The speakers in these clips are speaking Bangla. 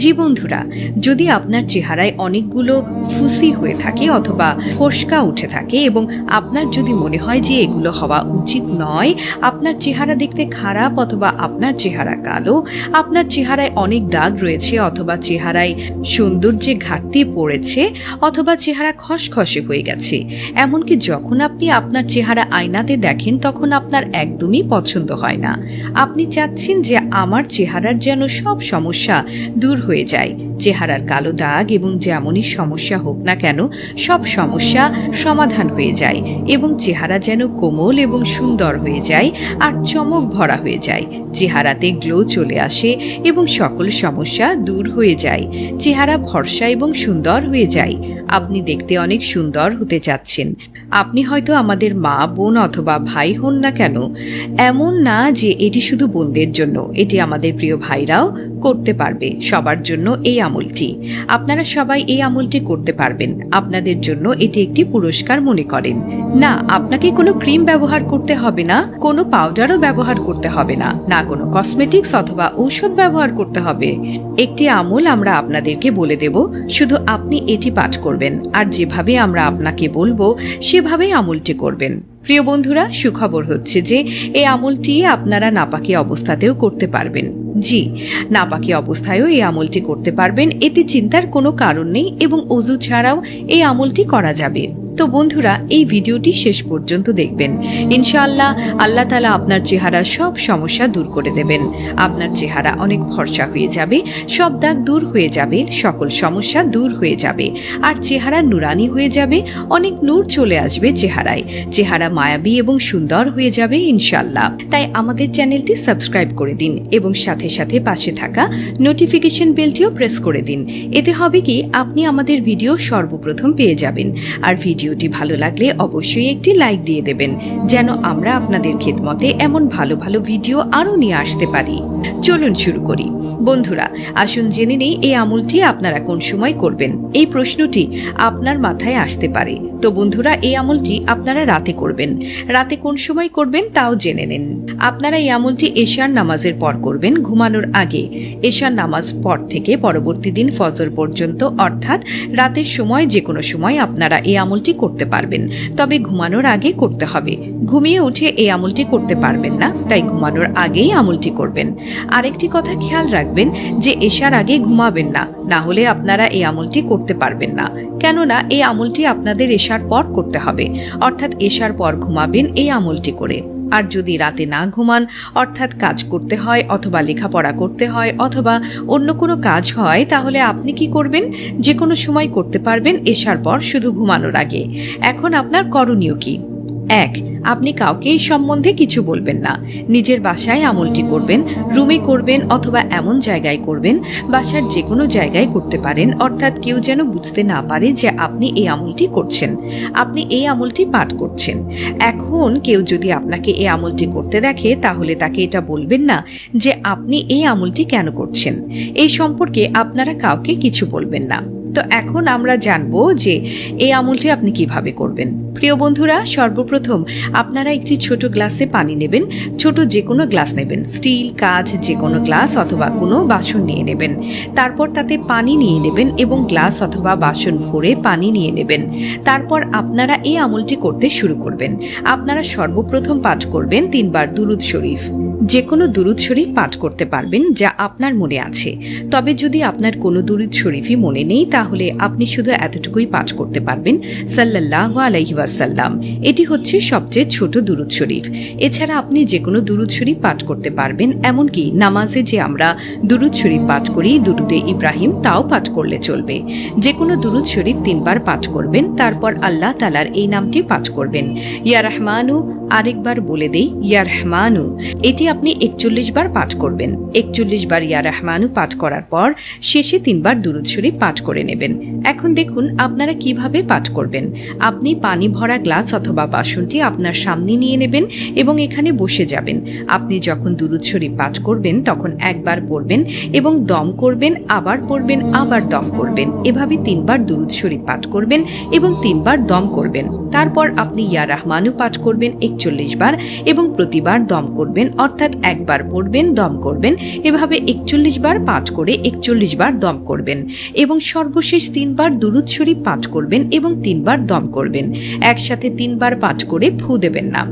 জি বন্ধুরা, যদি আপনার চেহারায় অনেকগুলো ফুসি হয়ে থাকে অথবা ফোসকা উঠে থাকে এবং আপনার যদি মনে হয় যে এগুলো হওয়া উচিত নয়, আপনার চেহারা দেখতে খারাপ অথবা আপনার চেহারা কালো, আপনার চেহারায় অনেক দাগ রয়েছে অথবা চেহারায় সৌন্দর্যে ঘাটতি পড়েছে অথবা চেহারা খসখসে হয়ে গেছে, এমনকি যখন আপনি আপনার চেহারা আয়নাতে দেখেন তখন আপনার একদমই পছন্দ হয় না, আপনি চাচ্ছেন যে আমার চেহারার যেন সব সমস্যা দূর হয়ে যায়, চেহারার কালো দাগ এবং যেমনই সমস্যা হোক না কেন সব সমস্যা সমাধান হয়ে যায় এবং চেহারা যেন কোমল এবং সুন্দর হয়ে যায় আর চমক ভরা হয়ে যায়, চেহারাতে গ্লো চলে আসে এবং সকল সমস্যা দূর হয়ে যায়, চেহারা ফর্সা এবং সুন্দর হয়ে যায়। আপনি দেখতে অনেক সুন্দর হতে চাচ্ছেন। আপনি হয়তো আমাদের মা, বোন অথবা ভাই হন না কেন, এমন না যে এটি শুধু বোনদের জন্য, এটি আমাদের প্রিয় ভাইরাও করতে পারবে। সবার জন্য এই আমলটি, আপনারা সবাই এই আমলটি করতে পারবেন। আপনাদের জন্য এটি একটি পুরস্কার মনে করেন। না, আপনাকে কোনো ক্রিম ব্যবহার করতে হবে না, কোনো পাউডারও ব্যবহার করতে হবে না, না কোনো কসমেটিক্স অথবা ঔষধ ব্যবহার করতে হবে। একটি আমল আমরা আপনাদেরকে বলে দেব, শুধু আপনি এটি পাঠ করবেন আর যেভাবে আমরা আপনাকে বলবো সেভাবেই আমলটি করবেন। প্রিয় বন্ধুরা, সুখবর হচ্ছে যে এই আমলটি আপনারা নাপাকি অবস্থাতেও করতে পারবেন। জি, নাপাকি অবস্থায়ও এই আমলটি করতে পারবেন, এতে চিন্তার কোনো কারণ নেই এবং ওযু ছাড়াও এই আমলটি করা যাবে। তো বন্ধুরা, এই ভিডিওটি শেষ পর্যন্ত দেখবেন। ইনশাআল্লাহ আল্লাহ তাআলা আপনার চেহারা সব সমস্যা দূর করে দেবেন। আপনার চেহারা অনেক ফর্সা হয়ে যাবে, সব দাগ দূর হয়ে যাবে, সকল সমস্যা দূর হয়ে যাবে আর চেহারা নুরানি হয়ে যাবে, অনেক নূর চলে আসবে চেহারায়, চেহারা মায়াবী এবং সুন্দর হয়ে যাবে ইনশাআল্লাহ। তাই আমাদের চ্যানেলটি সাবস্ক্রাইব করে দিন এবং সাথে সাথে পাশে থাকা নোটিফিকেশন বেলটিও প্রেস করে দিন। এতে হবে কি, আপনি আমাদের ভিডিও সর্বপ্রথম পেয়ে যাবেন। আর ভিডিওটি ভালো লাগলে অবশ্যই একটি লাইক দিয়ে দেবেন, যেন আমরা আপনাদের খেদমতে এমন ভালো ভালো ভিডিও আরও নিয়ে আসতে পারি। চলুন শুরু করি। বন্ধুরা, আসুন জেনে নেই এই আমলটি আপনারা কোন সময় করবেন। এই প্রশ্নটি আপনার মাথায় আসতে পারে। তো বন্ধুরা, এই আমলটি আপনারা রাতে করবেন। রাতে কোন সময় করবেন তাও জেনে নিন। আপনারা এই আমলটি এশার নামাজের পর করবেন, ঘুমানোর আগে। এশার নামাজ পর থেকে পরবর্তী দিন ফজর পর্যন্ত, অর্থাৎ রাতের সময় যে কোনো সময় আপনারা এই আমলটি করতে পারবেন, তবে ঘুমানোর আগে করতে হবে। ঘুমিয়ে উঠে এই আমলটি করতে পারবেন না, তাই ঘুমানোর আগেই আমলটি করবেন। আরেকটি কথা খেয়াল রাখবেন যে এশার আগে ঘুমাবেন না, না হলে আপনারা এই আমলটি করতে পারবেন না। কেননা এই আমলটি আপনাদের এশার পর করতে হবে, অর্থাৎ এশার পর ঘুমাবেন এই আমলটি করে। আর যদি রাতে না ঘুমান, অর্থাৎ কাজ করতে হয় অথবা লেখাপড়া করতে হয় অথবা অন্য কোনো কাজ হয়, তাহলে আপনি কি করবেন, যে কোনো সময় করতে পারবেন এশার পর, শুধু ঘুমানোর আগে। এখন আপনার করণীয় কি? 1. আপনি কাউকে এই সম্বন্ধে কিছু বলবেন না। নিজের বাসায় আমলটি করবেন, রুমে করবেন অথবা এমন জায়গায় করবেন, বাসার যে কোনো জায়গায় করতে পারেন, অর্থাৎ কেউ যেন বুঝতে না পারে যে আপনি এই আমলটি করছেন, আপনি এই আমলটি পাঠ করছেন। এখন কেউ যদি আপনাকে এই আমলটি করতে দেখে, তাহলে তাকে এটা বলবেন না যে আপনি এই আমলটি কেন করছেন। এই সম্পর্কে আপনারা কাউকে কিছু বলবেন না। তো এখন আমরা জানবো যে এই আমলটি আপনি কিভাবে করবেন। প্রিয় বন্ধুরা, সর্বপ্রথম আপনারা একটি ছোট গ্লাসে পানি নেবেন, ছোট যে কোনো গ্লাস নেবেন, স্টিল, কাঁচ যে কোনো গ্লাস অথবা কোনো বাসন নিয়ে নেবেন। তারপর তাতে পানি নিয়ে নেবেন এবং গ্লাস অথবা বাসন ভরে পানি নিয়ে নেবেন। তারপর আপনারা এই আমলটি করতে শুরু করবেন। আপনারা সর্বপ্রথম পাঠ করবেন 3 বার দুরুদ শরীফ। যে কোনো দুরুদ শরীফ পাঠ করতে পারবেন যা আপনার মনে আছে। তবে যদি আপনার কোনো দুরুদ শরীফই মনে নেই, তাহলে আপনি শুধু এতটুকুই পাঠ করতে পারবেন, সাল্লাল্লাহু আলাইহি ওয়াসাল্লাম। এটি হচ্ছে সবচেয়ে ছোট দুরুদ শরীফ। এছাড়া আপনি যে কোনো দুরুদ শরীফ পাঠ করতে পারবেন, এমনকি নামাজে যে আমরা দুরুদ শরীফ পাঠ করি, দুরুদে ইব্রাহিম, তাও পাঠ করলে চলবে। যে কোনো দুরুদ শরীফ 3 বার পাঠ করবেন, তারপর আল্লাহ তাআলার এই নামটি পাঠ করবেন, ইয়া রহমানু। আরেকবার বলে দেই, ইয়া রহমানু। এটি আপনি 41 বার পাঠ করবেন। 41 বার ইয়া রহমানু পাঠ করার পর শেষে 3 বার দুরুদ শরীফ পাঠ করে নেবেন। এখন দেখুন আপনারা কিভাবে পাঠ করবেন। আপনি পানি ভরা গ্লাস অথবা বাসনটি আপনার সামনে নিয়ে নেবেন এবং এখানে বসে যাবেন। আপনি যখন দুরুদ শরীফ পাঠ করবেন তখন একবার পড়বেন এবং দম করবেন, আবার পড়বেন, আবার দম করবেন। এভাবে 3 বার দুরুদ শরীফ পাঠ করবেন এবং 3 বার দম করবেন। তারপর আপনি ইয়া রহমানু পাঠ করবেন 41 বার এবং প্রতিবার দম করবেন, অর্থাৎ অর্থাৎ একবার পড়বেন, দম করবেন, এভাবে 41 বার পাঠ করে 41 বার দম করবেন এবং সর্বশেষ 3 বার দুরূদ শরীফ পাঠ করবেন এবং 3 বার দম করবেন। একসাথে 3 বার পাঠ করে ফু দেবেন না,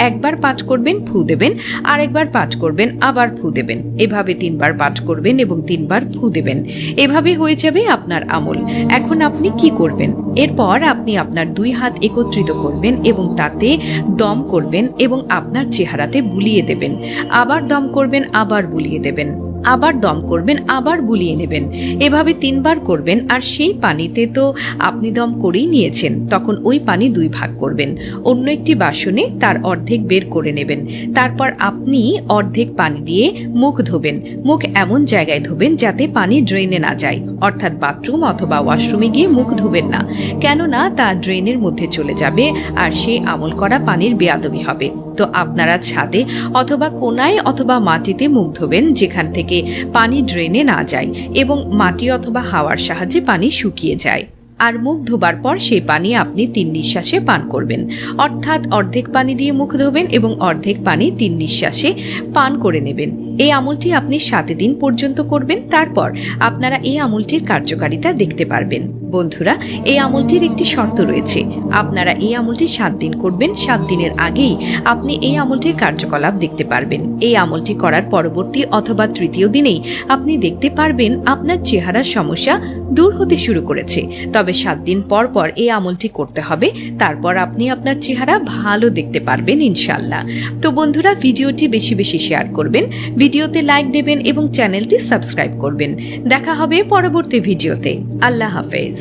একবার পাঠ করবেন, ফু দেবেন, আরেকবার পাঠ করবেন, আবার ফু দেবেন। এভাবে 3 বার পাঠ করবেন এবং 3 বার ফু দেবেন। এভাবে হয়ে যাবে আপনার আমল। এখন আপনি কি করবেন? এরপর আপনি আপনার 2 হাত একত্রিত করবেন এবং তাতে দম করবেন এবং আপনার চেহারাতে বুলিয়ে দেবেন। আবার দম করবেন, আবার বুলিয়ে দেবেন, আবার দম করবেন, আবার বুলিয়ে নেবেন। এভাবে 3 বার করবেন। আর সেই পানিতে তো আপনি দম করেই নিয়েছেন, তখন ওই পানি 2 ভাগ করবেন, অন্য একটি বাসনে তার অর্ধেক বের করে নেবেন। তারপর আপনি অর্ধেক পানি দিয়ে মুখ ধোবেন। মুখ এমন জায়গায় ধোবেন যাতে পানি ড্রেনে না যায়, অর্থাৎ বাথরুম অথবা ওয়াশরুমে গিয়ে মুখ ধোবেন না, কেননা তা ড্রেনের মধ্যে চলে যাবে আর সেই আমল করা পানির বেয়াদবি হবে। তো আপনারা ছাদে অথবা কোনায় অথবা মাটিতে মুখ ধোবেন, যেখান থেকে পানি ড্রেনে না যায় এবং মাটি অথবা হাওয়ার সাহায্যে পানি শুকিয়ে যায়। আর মুখ ধোবার পর সেই পানি আপনি 3 নিঃশ্বাসে পান করবেন, অর্থাৎ অর্ধেক পানি দিয়ে মুখ ধোবেন এবং অর্ধেক পানি 3 নিঃশ্বাসে পান করে নেবেন। এই আমলটি আপনি 7 দিন পর্যন্ত করবেন। তারপর আপনারা এই আমলটির কার্যকারিতা দেখতে পারবেন। বন্ধুরা, এই আমলটির একটি শর্ত রয়েছে। আপনারা এই আমলটি 7 দিন করবেন। 7 দিনের আগেই আপনি এই আমলটির কার্যকলাপ দেখতে পারবেন। এই আমলটি করার পরবর্তী অথবা 3য় দিনেই আপনি দেখতে পারবেন আপনার চেহারার সমস্যা দূর হতে শুরু করেছে। তবে 7 দিন পর পর এই আমলটি করতে হবে, তারপর আপনি আপনার চেহারা ভালো দেখতে পারবেন ইনশাআল্লাহ। তো বন্ধুরা, ভিডিওটি বেশি বেশি শেয়ার করবেন, ভিডিওতে লাইক দেবেন এবং চ্যানেলটি সাবস্ক্রাইব করবেন। দেখা হবে পরবর্তী ভিডিওতে। আল্লাহ হাফেজ।